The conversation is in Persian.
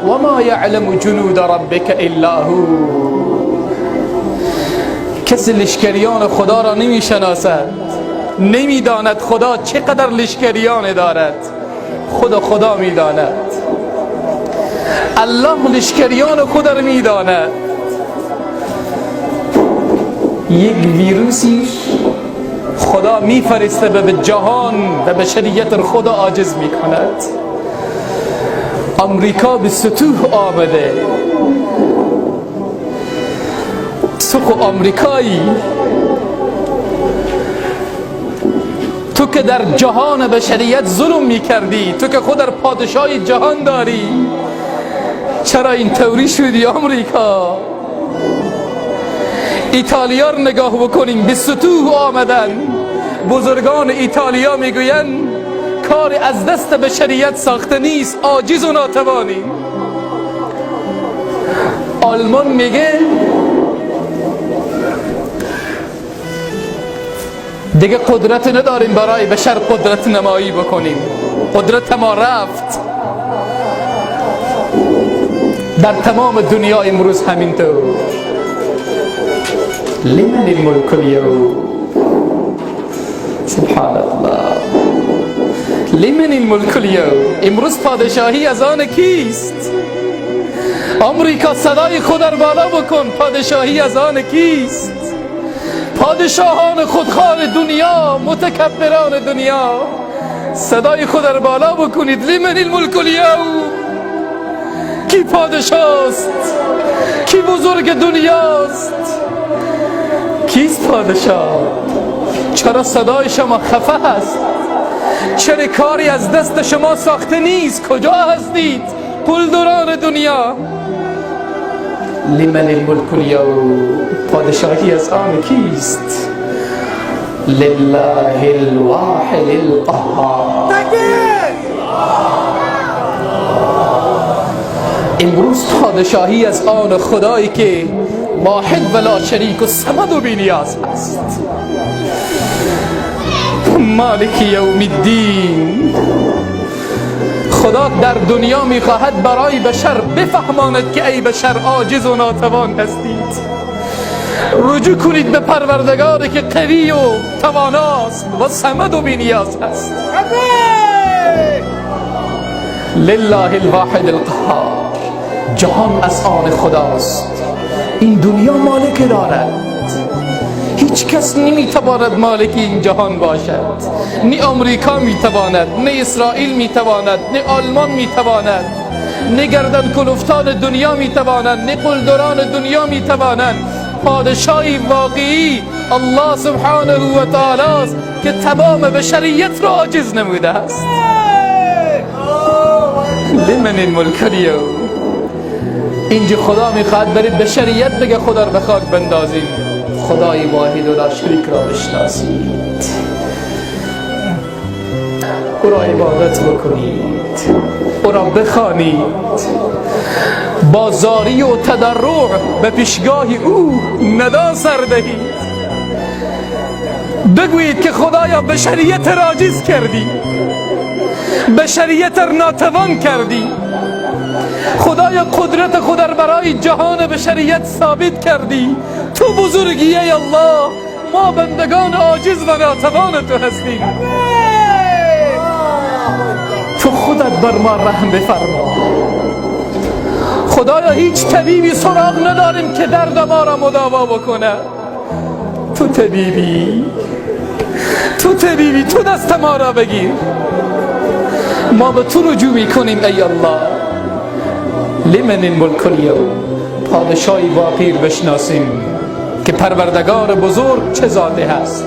و ما یعلم جنود ربک الا هو. کسی لشکریان خدا را نمیشناسد، نمیداند خدا چقدر لشکریان دارد. خدا میداند. الله لشکریان خدا را میداند. یک ویروسی خدا میفرسته به جهان و بشریت خدا عاجز میکند. امریکا به سطوح آمده. تو خو امریکایی، تو که در جهان بشریت ظلم میکردی، تو که خود در پادشاهی جهان داری، چرا این طوری شدی امریکا؟ ایتالیا رو نگاه بکنیم، به سطوح آمدن. بزرگان ایتالیا میگوین کار از دست بشریت ساخته نیست، عاجز و ناتوانی. آلمان میگه دیگه قدرت نداریم برای بشر قدرت نمایی بکنیم، قدرت ما رفت. در تمام دنیا امروز همینطور. لمن الملك اليوم؟ سبحان الله. لمن الملك اليوم؟ امروز پادشاهی از آن کیست؟ امریکا صدای خود را بالا بکن، پادشاهی از آن کیست؟ پادشاهان خودخواه دنیا، متکبران دنیا، صدای خود را بالا بکنید. لمن الملك اليوم؟ کی پادشاست؟ کی بزرگ دنیاست؟ کیست پادشاه؟ چرا صدای شما خفه است؟ چرا کاری از دست شما ساخته نیست؟ کجا هستید قلدران دنیا؟ لمن الملك اليوم؟ پادشاهی از آن کیست؟ لله الواحد القهار. امروز پادشاهی از آن خدایی که واحد و لا شریک و صمد و بی نیاز است. مالک یوم الدین. خدا در دنیا میخواهد برای بشر بفهماند که ای بشر عاجز و ناتوان هستید. رجوع کنید به پروردگاری که قوی و تواناست و صمد و بی نیاز است. لله الواحد القهار. جهان از آن خداست. این دنیا مالک دارد. هیچ کس نمیتواند مالک این جهان باشد. نه امریکا میتواند، نه اسرائیل میتواند، نه آلمان میتواند، نه گردن کلفتان دنیا میتوانند، نه قلدران دنیا میتوانند. پادشاهی واقعی الله سبحانه و تعالی است که تمام بشریت را عاجز نموده است. لمن الملك اليوم؟ اینجا خدا میخواد برای بشریت بگه خدا رو به خاک بندازیم، خدای واحد و لا شریک را بشناسید، او را عبادت بکنید، او را بخوانید، با زاری و تضرع به پیشگاه او ندا سر دهید. بگویید که خدایا بشریت را عاجز کردی، بشریت را ناتوان کردی. خدایا قدرت خود را برای جهان بشریت ثابت کردی. تو بزرگی ای الله، ما بندگان عاجز و ناتوان تو هستیم. تو خودت بر ما رحم بفرما. خدایا هیچ طبیبی سراغ نداریم که درد ما را مداوا بکنه. تو طبیبی، تو طبیبی، تو دست ما را بگیر. ما به تو رجوع میکنیم ای الله. لمن الملك اليوم؟ پادشاهی واقعی بشناسیم که پروردگار بزرگ چه ذاته هست.